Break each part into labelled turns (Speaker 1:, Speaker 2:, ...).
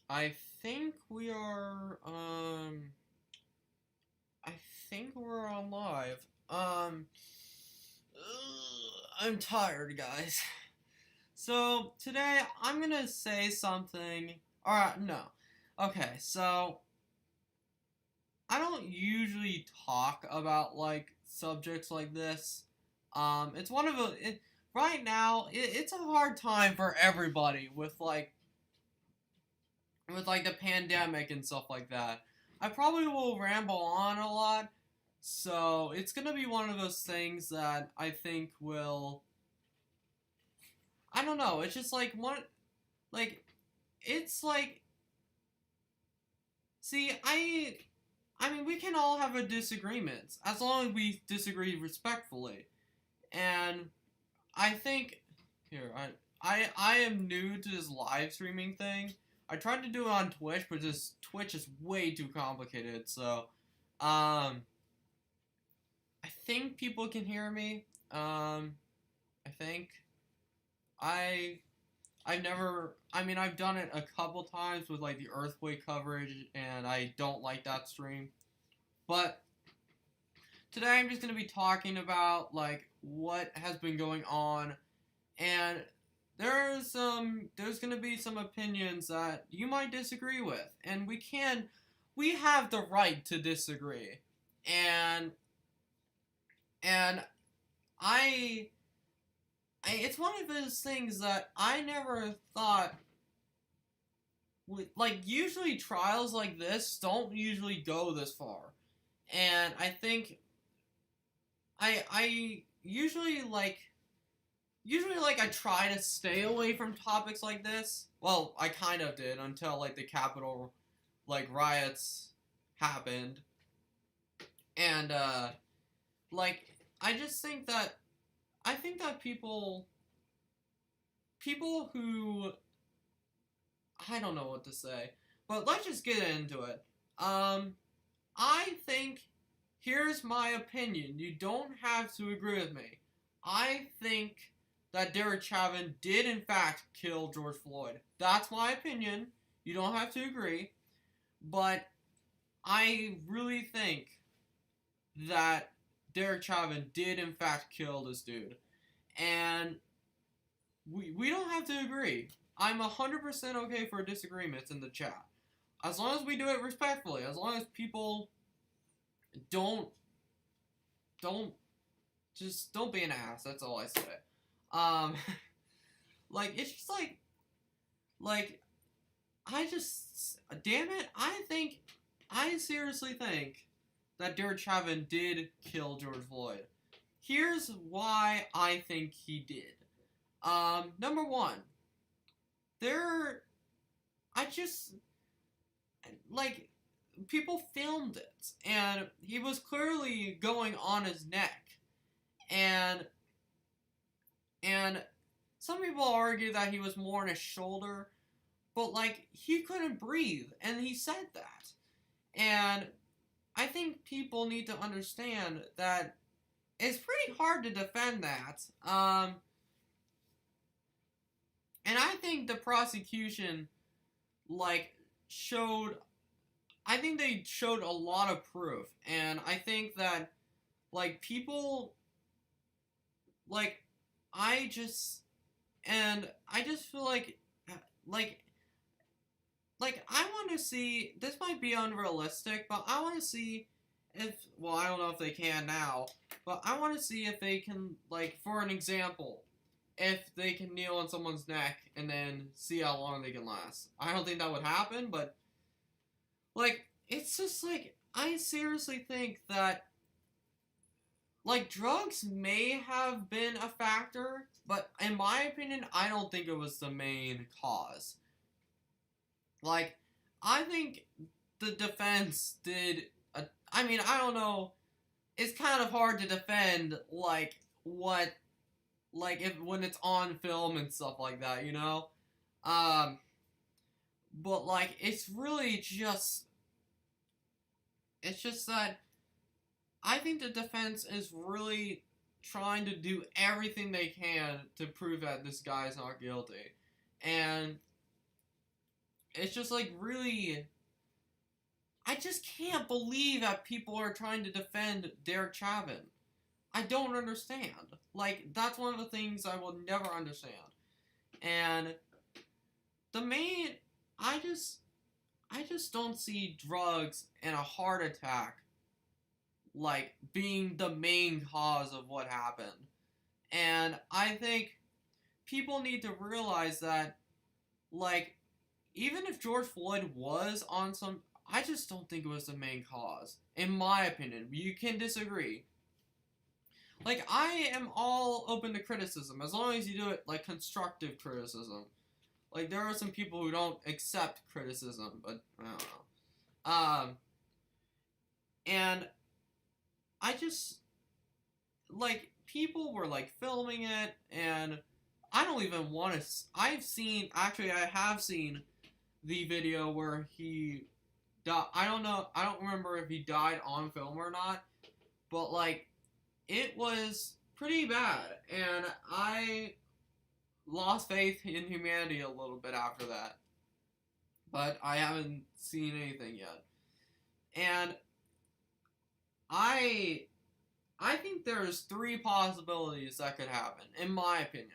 Speaker 1: I think we are, I think we're on live. I'm tired, guys. So, today I'm gonna say something. Alright, no. Okay, so, I don't usually talk about, like, subjects like this. It's one of the. Right now, it's a hard time for everybody with the pandemic and stuff like that. I probably will ramble on a lot, so it's gonna be one of those things that I think will. I don't know. It's just like one, like it's like. See, I mean, we can all have a disagreement as long as we disagree respectfully, and I think here I am new to this live streaming thing. I tried to do it on Twitch, but this Twitch is way too complicated. So, um, I think people can hear me. I think I I've never. I mean, I've done it a couple times with like the earthquake coverage, and I don't like that stream. But today I'm just gonna be talking about like what has been going on, and there's gonna be some opinions that you might disagree with, and we have the right to disagree, and and I, it's one of those things that I never thought like usually trials like this don't usually go this far, and I think I usually like I try to stay away from topics like this. Well, I kind of did until like the Capitol like riots happened, and like I just think that I think that people who I don't know what to say, but let's just get into it. Um, I think here's my opinion. You don't have to agree with me. I think that Derek Chauvin did in fact kill George Floyd. That's my opinion. You don't have to agree, but I really think that Derek Chauvin did in fact kill this dude. And we don't have to agree. I'm 100% okay for disagreements in the chat. As long as we do it respectfully, as long as people don't don't don't be an ass. That's all I say. Um, like it's just like I just damn it. I seriously think that Derek Chauvin did kill George Floyd. Here's why I think he did. Number one, there. I just like people filmed it, and he was clearly going on his neck, and and some people argue that he was more on his shoulder, but like he couldn't breathe, and he said that. And I think people need to understand that it's pretty hard to defend that. And I think the prosecution like showed. I think they showed a lot of proof, and I think that like people like I just I just feel like I want to see, this might be unrealistic, but I want to see if, well, I don't know if they can now, but I want to see if they can, like, for an example, if they can kneel on someone's neck and then see how long they can last. I don't think that would happen, but like it's just like I seriously think that like drugs may have been a factor, but in my opinion, I don't think it was the main cause. Like, I think the defense did. I mean, I don't know. It's kind of hard to defend like what, like if when it's on film and stuff like that, you know. Um, but like it's just that I think the defense is really trying to do everything they can to prove that this guy is not guilty, and it's just like really, I just can't believe that people are trying to defend Derek Chauvin. I don't understand. Like, that's one of the things I will never understand. And the main, I just, I just don't see drugs and a heart attack like being the main cause of what happened. And I think people need to realize that, like, even if George Floyd was on some, I just don't think it was the main cause. In my opinion, you can disagree. Like, I am all open to criticism as long as you do it like constructive criticism. Like, there are some people who don't accept criticism, but I don't know. And I just, like, people were like filming it, and I don't even want to. I have seen the video where he died. I don't know. I don't remember if he died on film or not, but like, it was pretty bad, and I lost faith in humanity a little bit after that. But I haven't seen anything yet, and I I think there's three possibilities that could happen, in my opinion.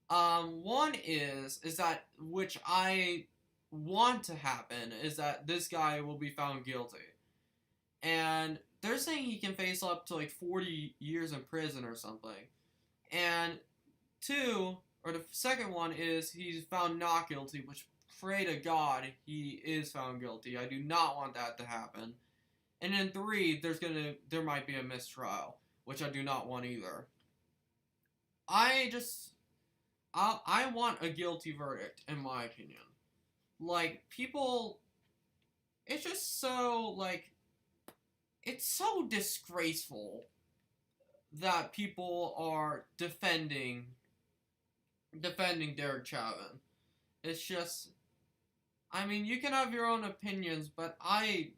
Speaker 1: One is that, which I want to happen, is that this guy will be found guilty. And they're saying he can face up to like 40 years in prison or something. And two, or the second one is he's found not guilty, which pray to God he is found guilty. I do not want that to happen. And then three, there might be a mistrial, which I do not want either. I want a guilty verdict, in my opinion. Like, people, it's just so, like, it's so disgraceful that people are defending Derek Chauvin. It's just, I mean, you can have your own opinions, but I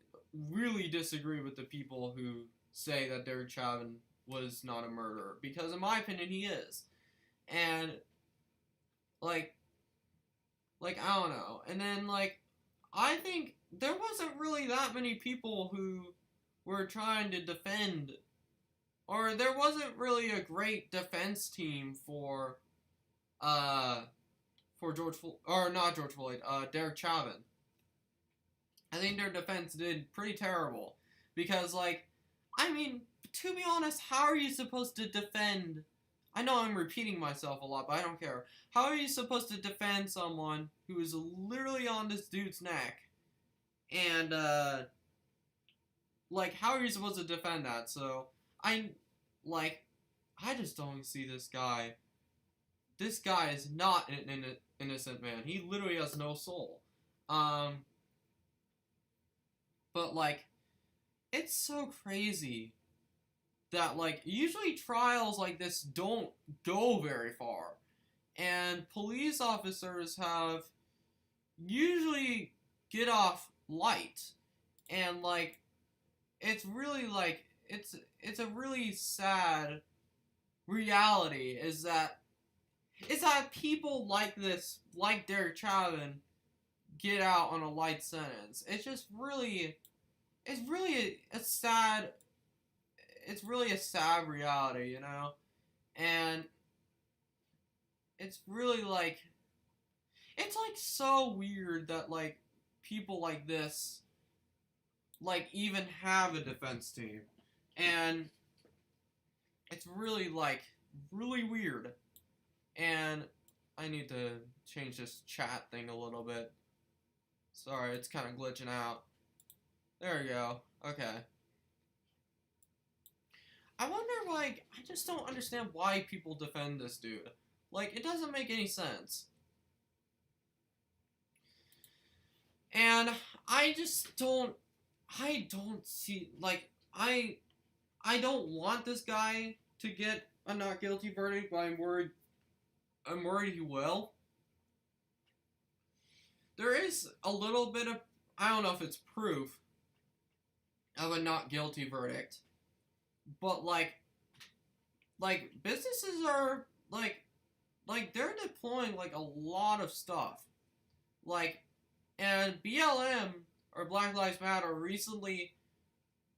Speaker 1: really disagree with the people who say that Derek Chauvin was not a murderer, because in my opinion he is. And like I don't know. And then like, I think there wasn't really that many people who were trying to defend, or there wasn't really a great defense team for Derek Chauvin. I think their defense did pretty terrible. Because, like, I mean, to be honest, how are you supposed to defend? I know I'm repeating myself a lot, but I don't care. How are you supposed to defend someone who is literally on this dude's neck? And, like, how are you supposed to defend that? So, I just don't see this guy. This guy is not an innocent man. He literally has no soul. But, like, it's so crazy that, like, usually trials like this don't go very far. And police officers have usually get off light. And, like, it's really, like, it's a really sad reality is that people like this, like Derek Chauvin, get out on a light sentence. It's just really, it's really a sad reality, you know? And it's really like, it's like so weird that like people like this like even have a defense team. And it's really like really weird. And I need to change this chat thing a little bit. Sorry, it's kind of glitching out. There we go. Okay. I wonder, like, I just don't understand why people defend this dude. Like, it doesn't make any sense. And I don't see, like, I don't want this guy to get a not guilty verdict, but I'm worried he will. There is a little bit of, I don't know if it's proof of a not guilty verdict, but like businesses are like they're deploying like a lot of stuff. Like And BLM, or Black Lives Matter, recently,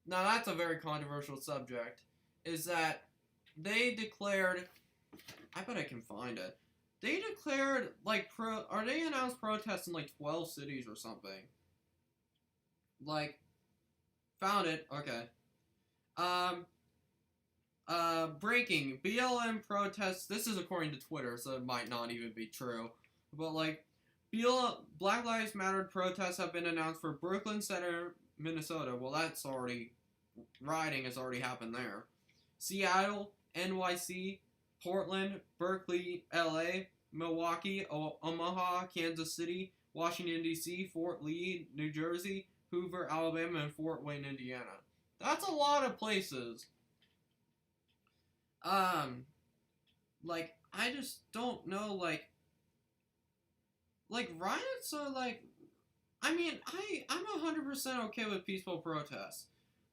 Speaker 1: now that's a very controversial subject, is that they declared, I bet I can find it. They declared, like, they announced protests in, like, 12 cities or something. Like, found it, okay. Breaking, BLM protests, this is according to Twitter, so it might not even be true, but, like, Black Lives Matter protests have been announced for Brooklyn Center, Minnesota. Well, that's already, rioting has already happened there. Seattle, NYC, Portland, Berkeley, LA, Milwaukee, Omaha, Kansas City, Washington, D.C., Fort Lee, New Jersey, Hoover, Alabama, and Fort Wayne, Indiana. That's a lot of places. Like, I just don't know, like, riots are, like, I mean, I'm 100% okay with peaceful protests.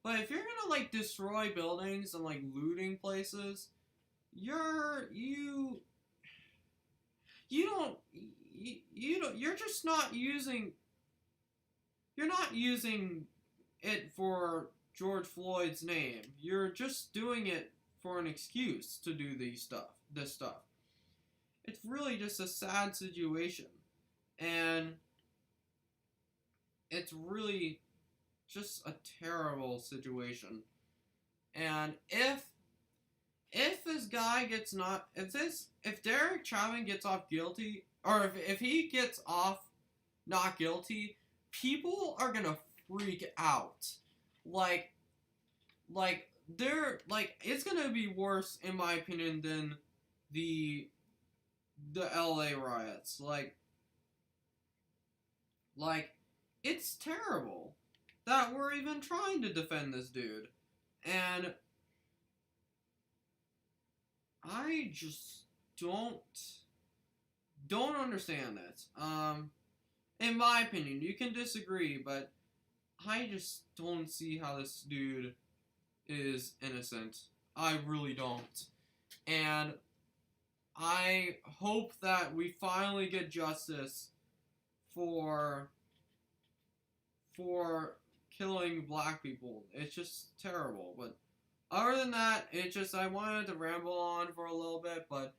Speaker 1: But if you're gonna, like, destroy buildings and, like, looting places, you're just not using, you're not using it for George Floyd's name. You're just doing it for an excuse to do this stuff. It's really just a sad situation. And it's really just a terrible situation. And if this guy gets not, if Derek Chauvin gets off guilty, or if he gets off not guilty, people are gonna freak out. Like, it's gonna be worse, in my opinion, than the LA riots. Like, it's terrible that we're even trying to defend this dude. And I just don't understand that. In my opinion, you can disagree, but I just don't see how this dude is innocent. I really don't. And I hope that we finally get justice for killing black people. It's just terrible. But other than that, I wanted to ramble on for a little bit, but